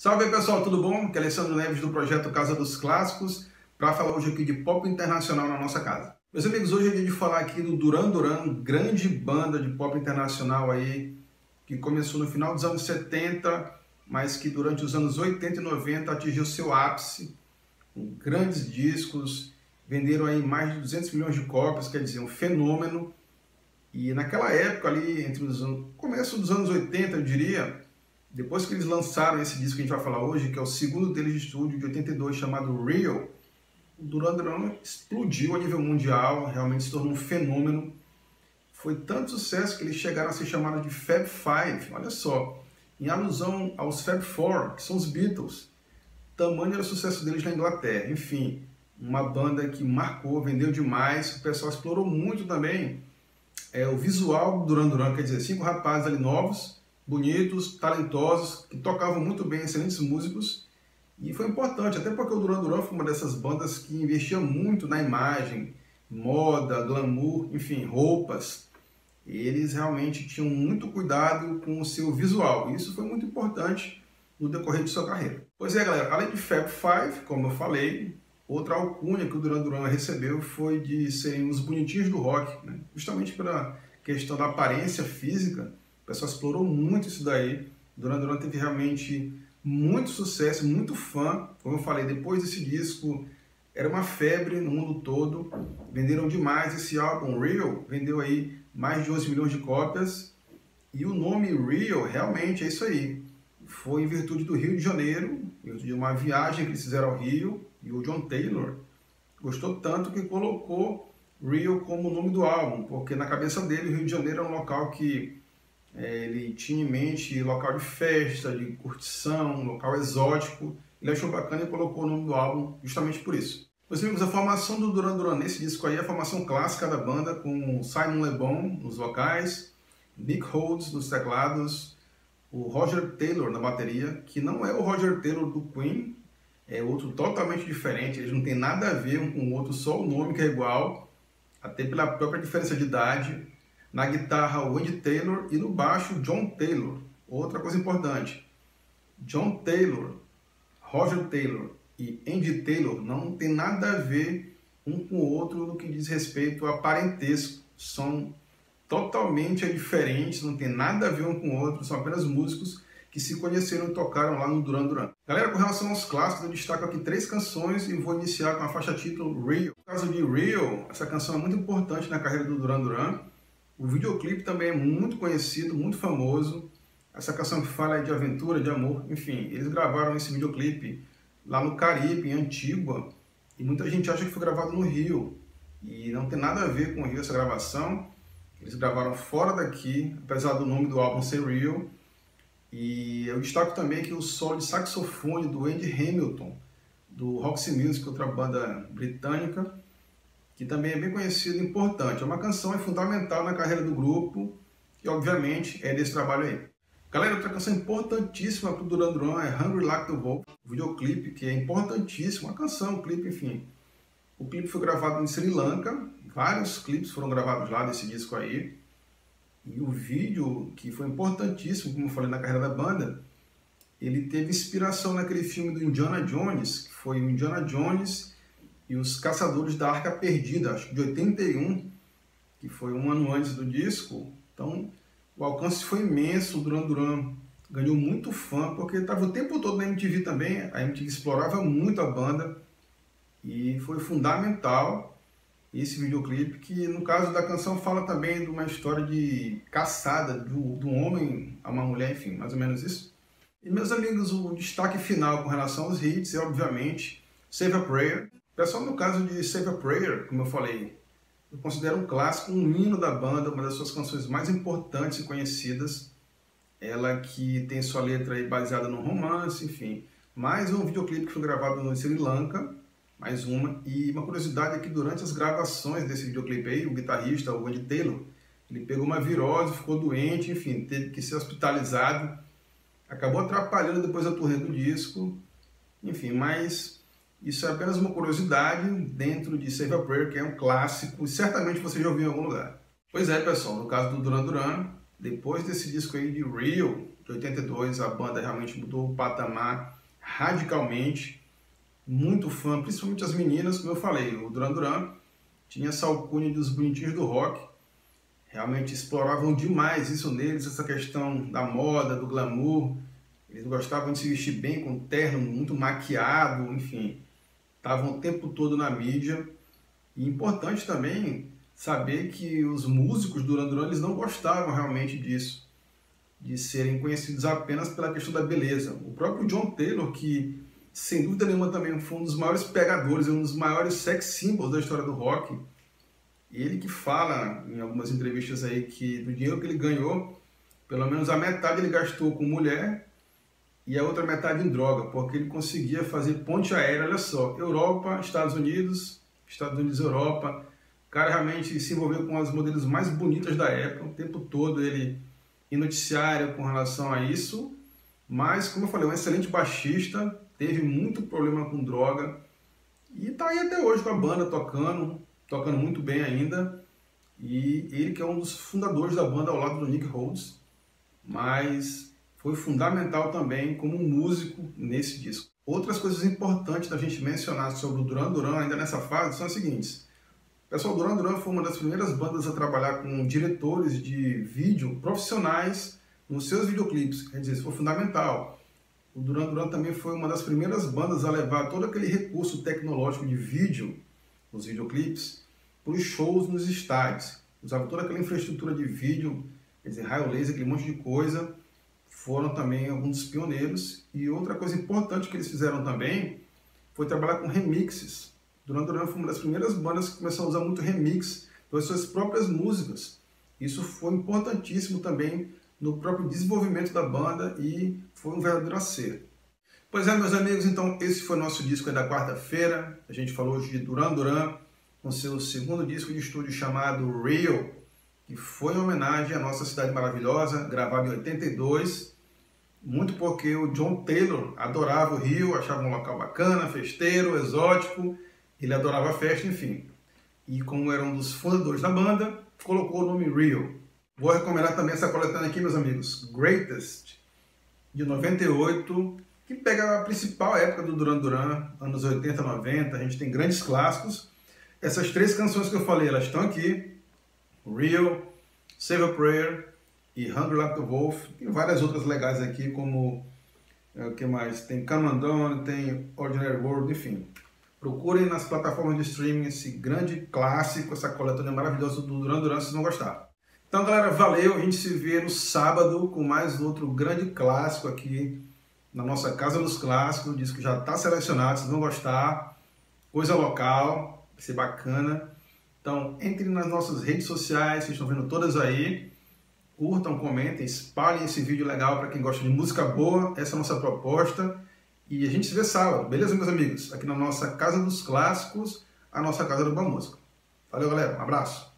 Salve aí, pessoal, tudo bom? Aqui é Alessandro Neves do projeto Casa dos Clássicos para falar hoje aqui de pop internacional na nossa casa. Meus amigos, hoje é dia de falar aqui do Duran Duran, grande banda de pop internacional aí que começou no final dos anos 70, mas que durante os anos 80 e 90 atingiu seu ápice com grandes discos, venderam aí mais de 200 milhões de cópias, quer dizer, um fenômeno. E naquela época ali, entre os começo dos anos 80, eu diria, depois que eles lançaram esse disco que a gente vai falar hoje, que é o segundo deles de estúdio, de 82, chamado Real, o Duran Duran explodiu a nível mundial, realmente se tornou um fenômeno. Foi tanto sucesso que eles chegaram a ser chamados de Fab Five, olha só, em alusão aos Fab Four, que são os Beatles. Tamanho era o sucesso deles na Inglaterra. Enfim, uma banda que marcou, vendeu demais, o pessoal explorou muito também o visual do Duran Duran, quer dizer, 5 rapazes ali novos, bonitos, talentosos, que tocavam muito bem, excelentes músicos, e foi importante, até porque o Duran Duran foi uma dessas bandas que investia muito na imagem, moda, glamour, enfim, roupas. Eles realmente tinham muito cuidado com o seu visual, e isso foi muito importante no decorrer de sua carreira. Pois é, galera, além de Fab Five, como eu falei, outra alcunha que o Duran Duran recebeu foi de serem os bonitinhos do rock, né? Justamente pela questão da aparência física. O pessoal explorou muito isso daí. Duran Duran teve realmente muito sucesso, muito fã. Como eu falei, depois desse disco, era uma febre no mundo todo. Venderam demais esse álbum. Real vendeu aí mais de 11 milhões de cópias. E o nome Real, realmente, é isso aí. Foi em virtude do Rio de Janeiro, em virtude de uma viagem que eles fizeram ao Rio. E o John Taylor gostou tanto que colocou Real como o nome do álbum, porque na cabeça dele o Rio de Janeiro é um local que ele tinha em mente local de festa, de curtição, um local exótico. Ele achou bacana e colocou o nome do álbum justamente por isso. Meus amigos, a formação do Duran Duran nesse disco aí é a formação clássica da banda, com Simon Le Bon nos vocais, Nick Rhodes nos teclados, o Roger Taylor na bateria, que não é o Roger Taylor do Queen, é outro totalmente diferente, eles não tem nada a ver um com o outro, só o nome que é igual, até pela própria diferença de idade. Na guitarra, o Andy Taylor, e no baixo, John Taylor. Outra coisa importante, John Taylor, Roger Taylor e Andy Taylor não tem nada a ver um com o outro no que diz respeito a parentesco. São totalmente diferentes, não tem nada a ver um com o outro, são apenas músicos que se conheceram e tocaram lá no Duran Duran. Galera, com relação aos clássicos, eu destaco aqui 3 canções e vou iniciar com a faixa título Real. No caso de Real, essa canção é muito importante na carreira do Duran Duran. O videoclipe também é muito conhecido, muito famoso. Essa canção que fala de aventura, de amor, enfim, eles gravaram esse videoclipe lá no Caribe, em Antigua, e muita gente acha que foi gravado no Rio, e não tem nada a ver com o Rio essa gravação. Eles gravaram fora daqui, apesar do nome do álbum ser Real. E eu destaco também que o solo de saxofone do Andy Hamilton, do Roxy Music, outra banda britânica, que também é bem conhecido e importante. É uma canção fundamental na carreira do grupo e, obviamente, é desse trabalho aí. Galera, outra canção importantíssima para o Duran Duran é Hungry Like the Wolf, o videoclipe, que é importantíssimo, a canção, o clipe, enfim. O clipe foi gravado em Sri Lanka, vários clipes foram gravados lá desse disco aí. E o vídeo, que foi importantíssimo, como eu falei, na carreira da banda, ele teve inspiração naquele filme do Indiana Jones, que foi o Indiana Jones e os Caçadores da Arca Perdida, acho que de 81, que foi um ano antes do disco. Então, o alcance foi imenso, o Duran Duran ganhou muito fã, porque estava o tempo todo na MTV também, a MTV explorava muito a banda, e foi fundamental esse videoclipe, que no caso da canção fala também de uma história de caçada do homem a uma mulher, enfim, mais ou menos isso. E meus amigos, o destaque final com relação aos hits é obviamente Save a Prayer. Pessoal, no caso de Save a Prayer, como eu falei, eu considero um clássico, um hino da banda, uma das suas canções mais importantes e conhecidas. Ela que tem sua letra aí baseada no romance, enfim. Mais um videoclipe que foi gravado no Sri Lanka, mais uma. E uma curiosidade é que durante as gravações desse videoclipe aí, o guitarrista, o Andy Taylor, ele pegou uma virose, ficou doente, enfim, teve que ser hospitalizado. Acabou atrapalhando depois a turnê do disco. Enfim, mas isso é apenas uma curiosidade dentro de Save a Prayer, que é um clássico, e certamente você já ouviu em algum lugar. Pois é, pessoal, no caso do Duran Duran, depois desse disco aí de Real, de 82, a banda realmente mudou o patamar radicalmente. Muito fã, principalmente as meninas, como eu falei, o Duran Duran tinha essa alcunha dos bonitinhos do rock. Realmente exploravam demais isso neles, essa questão da moda, do glamour. Eles gostavam de se vestir bem, com terno muito maquiado, enfim. Estavam o tempo todo na mídia. E importante também saber que os músicos do Duran Duran eles não gostavam realmente disso, de serem conhecidos apenas pela questão da beleza. O próprio John Taylor, que sem dúvida nenhuma também foi um dos maiores pegadores, um dos maiores sex symbols da história do rock, ele que fala em algumas entrevistas aí que do dinheiro que ele ganhou, pelo menos a metade ele gastou com mulher e a outra metade em droga, porque ele conseguia fazer ponte aérea, olha só, Europa, Estados Unidos, Europa. O cara realmente se envolveu com as modelos mais bonitas da época, o tempo todo ele em noticiário com relação a isso, mas, como eu falei, um excelente baixista, teve muito problema com droga e tá aí até hoje com a banda tocando muito bem ainda, e ele que é um dos fundadores da banda ao lado do Nick Rhodes, mas foi fundamental também como músico nesse disco. Outras coisas importantes da gente mencionar sobre o Duran Duran ainda nessa fase são as seguintes. Pessoal, o Duran Duran foi uma das primeiras bandas a trabalhar com diretores de vídeo profissionais nos seus videoclipes, quer dizer, isso foi fundamental. O Duran Duran também foi uma das primeiras bandas a levar todo aquele recurso tecnológico de vídeo, os videoclipes, para os shows nos estádios. Usava toda aquela infraestrutura de vídeo, quer dizer, raio laser, aquele monte de coisa. Foram também alguns dos pioneiros. E outra coisa importante que eles fizeram também foi trabalhar com remixes. Duran Duran foi uma das primeiras bandas que começou a usar muito remix das suas próprias músicas. Isso foi importantíssimo também no próprio desenvolvimento da banda e foi um verdadeiro acerto. Pois é, meus amigos, então esse foi o nosso disco da quarta-feira. A gente falou hoje de Duran Duran com seu segundo disco de estúdio chamado Rio, que foi em homenagem à nossa cidade maravilhosa, gravado em 82, muito porque o John Taylor adorava o Rio, achava um local bacana, festeiro, exótico, ele adorava a festa, enfim. E como era um dos fundadores da banda, colocou o nome Rio. Vou recomendar também essa coletânea aqui, meus amigos, Greatest, de 98, que pega a principal época do Duran Duran, anos 80, 90, a gente tem grandes clássicos. Essas três canções que eu falei, elas estão aqui, Rio, Save a Prayer e Hungry Like the Wolf. Tem várias outras legais aqui, como, o que mais? Tem Come and Down, tem Ordinary World, enfim. Procurem nas plataformas de streaming esse grande clássico, essa coletânea maravilhosa do Duran Duran, se não gostar. Então, galera, valeu. A gente se vê no sábado com mais outro grande clássico aqui na nossa Casa dos Clássicos. O disco já está selecionado, vocês vão gostar. Coisa local, vai ser bacana. Então, entrem nas nossas redes sociais, vocês estão vendo todas aí. Curtam, comentem, espalhem esse vídeo legal para quem gosta de música boa. Essa é a nossa proposta. E a gente se vê sábado, beleza, meus amigos? Aqui na nossa Casa dos Clássicos, a nossa Casa do Boa Música. Valeu, galera. Um abraço.